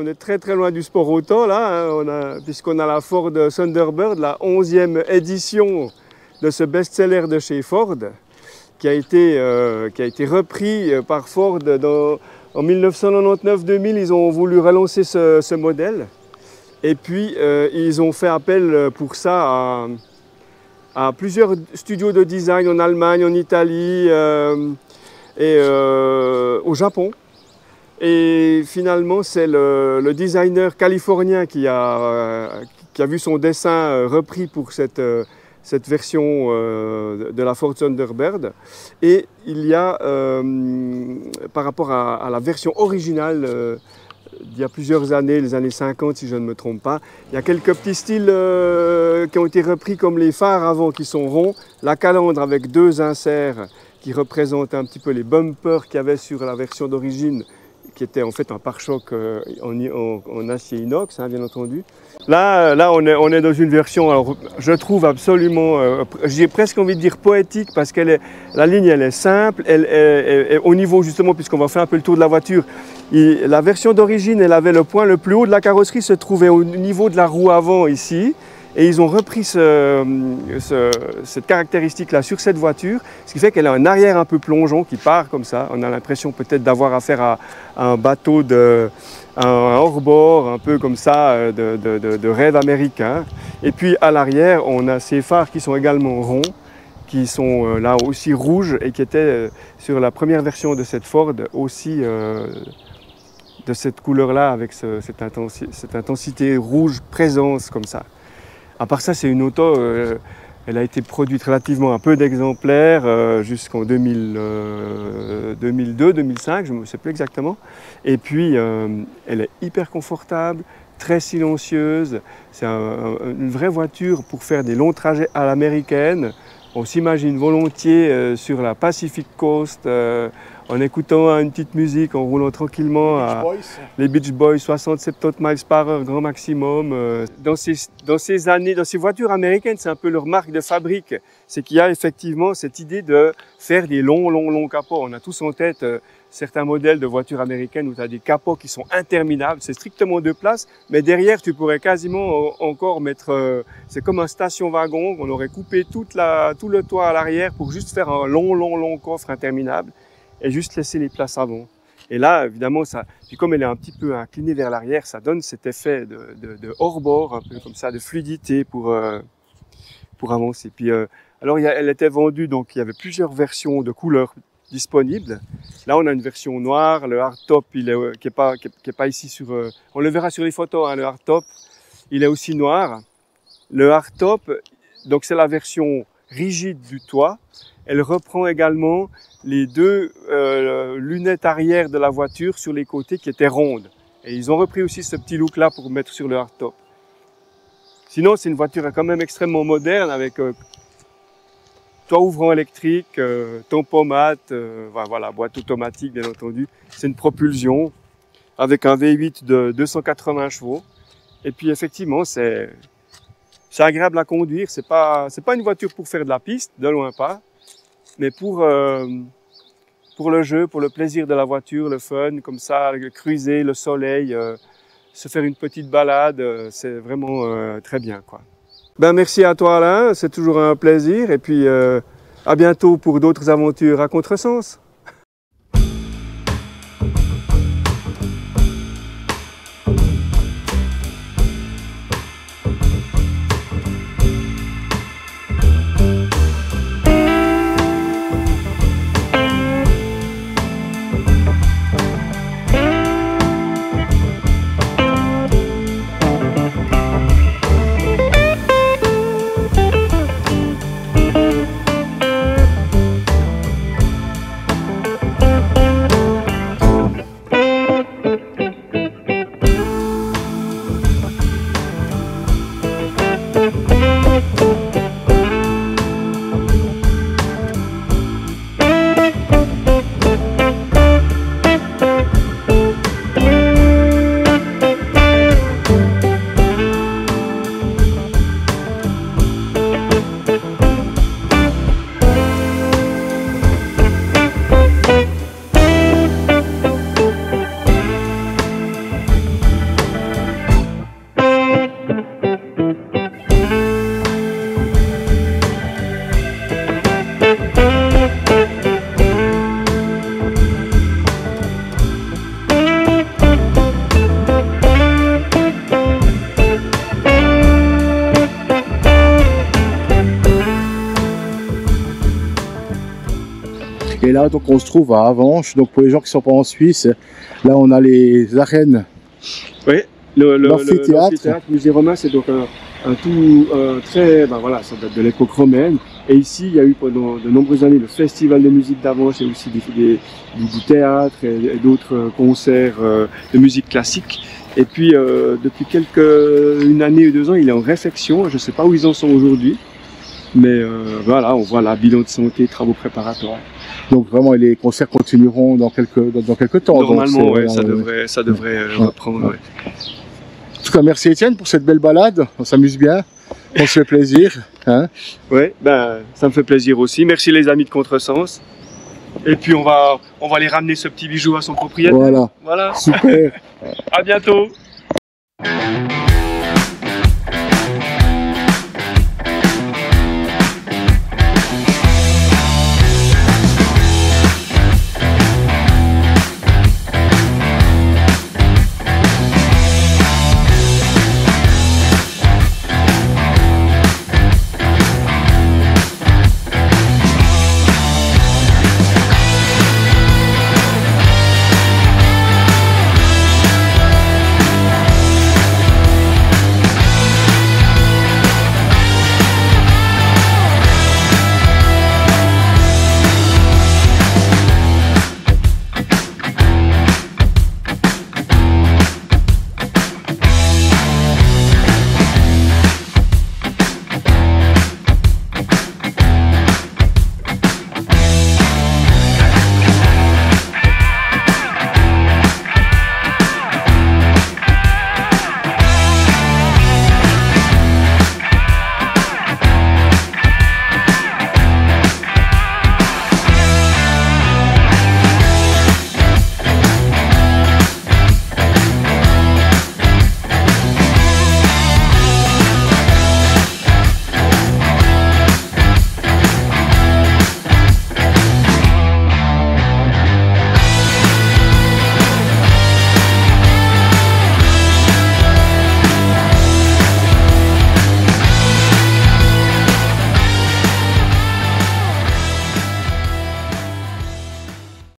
on est très très loin du sport auto là, hein, puisqu'on a la Ford Thunderbird, la 11e édition de ce best-seller de chez Ford, qui a été repris par Ford en 1999-2000. Ils ont voulu relancer ce modèle. Et puis, ils ont fait appel pour ça à plusieurs studios de design en Allemagne, en Italie et au Japon. Et finalement, c'est le designer californien qui a vu son dessin repris pour cette version de la Ford Thunderbird. Et il y a, par rapport à la version originale, il y a plusieurs années, les années 50 si je ne me trompe pas, il y a quelques petits styles qui ont été repris, comme les phares avant qui sont ronds, la calandre avec deux inserts qui représentent un petit peu les bumpers qu'il y avait sur la version d'origine, qui était en fait un pare-choc en acier inox, hein, bien entendu. Là on est dans une version, alors, je trouve absolument, j'ai presque envie de dire poétique, parce que la ligne elle est simple, elle est au niveau justement, puisqu'on va faire un peu le tour de la voiture. La version d'origine, elle avait le point le plus haut de la carrosserie, se trouvait au niveau de la roue avant ici. Et ils ont repris cette caractéristique-là sur cette voiture, ce qui fait qu'elle a un arrière un peu plongeon qui part comme ça. On a l'impression peut-être d'avoir affaire à un bateau, un hors-bord, un peu comme ça, de rêve américain. Et puis à l'arrière, on a ces phares qui sont également ronds, qui sont là aussi rouges et qui étaient sur la première version de cette Ford aussi de cette couleur-là, avec cette intensité rouge présence comme ça. À part ça, c'est une auto, elle a été produite relativement un peu d'exemplaires jusqu'en 2002-2005, je ne sais plus exactement. Et puis, elle est hyper confortable, très silencieuse. C'est une vraie voiture pour faire des longs trajets à l'américaine. On s'imagine volontiers sur la Pacific Coast, en écoutant une petite musique, en roulant tranquillement les Beach Boys, 60-70 miles par heure grand maximum. Dans ces voitures américaines, c'est un peu leur marque de fabrique. C'est qu'il y a effectivement cette idée de faire des longs capots. On a tous en tête certains modèles de voitures américaines où tu as des capots qui sont interminables. C'est strictement 2 places, mais derrière, tu pourrais quasiment encore mettre... c'est comme un station-wagon, on aurait coupé tout le toit à l'arrière pour juste faire un long coffre interminable et juste laisser les places avant. Et là, évidemment, puis comme elle est un petit peu inclinée vers l'arrière, ça donne cet effet de hors-bord, un peu comme ça, de fluidité pour avancer. Puis, alors, elle était vendue, donc il y avait plusieurs versions de couleurs disponibles. Là, on a une version noire, le hardtop, qui est pas ici sur... on le verra sur les photos, hein, le hardtop, il est aussi noir. Le hardtop, donc c'est la version rigide du toit. Elle reprend également les 2 lunettes arrière de la voiture sur les côtés qui étaient rondes. Et ils ont repris aussi ce petit look-là pour mettre sur le hardtop. Sinon, c'est une voiture quand même extrêmement moderne avec toit ouvrant électrique, tempomat, voilà, boîte automatique bien entendu. C'est une propulsion avec un V8 de 280 chevaux. Et puis effectivement, c'est agréable à conduire. C'est pas une voiture pour faire de la piste, de loin pas. Mais pour le jeu, pour le plaisir de la voiture, le fun, comme ça, le cruiser, le soleil, se faire une petite balade, c'est vraiment très bien, quoi. Ben, merci à toi, Alain, c'est toujours un plaisir. Et puis, à bientôt pour d'autres aventures à contresens. là, donc, on se trouve à Avenches. Donc, pour les gens qui ne sont pas en Suisse, là, on a les arènes. Oui, l'amphithéâtre musée romain, c'est donc un tout très, ben voilà, ça date de l'époque romaine. Et ici, il y a eu pendant de nombreuses années le festival de musique d'Avenches et aussi du théâtre et d'autres concerts de musique classique. Et puis, depuis une année ou 2 ans, il est en réfection. Je ne sais pas où ils en sont aujourd'hui. Mais voilà, on voit la bilan de santé, travaux préparatoires. Donc vraiment, les concerts continueront dans quelques temps. Normalement, ouais, ça devrait reprendre. Ouais. En tout cas, merci Étienne pour cette belle balade. On s'amuse bien, on se fait plaisir. Hein. Oui, ben, ça me fait plaisir aussi. Merci les amis de Contresens. Et puis on va aller ramener ce petit bijou à son propriétaire. Voilà. Voilà. Super. À bientôt.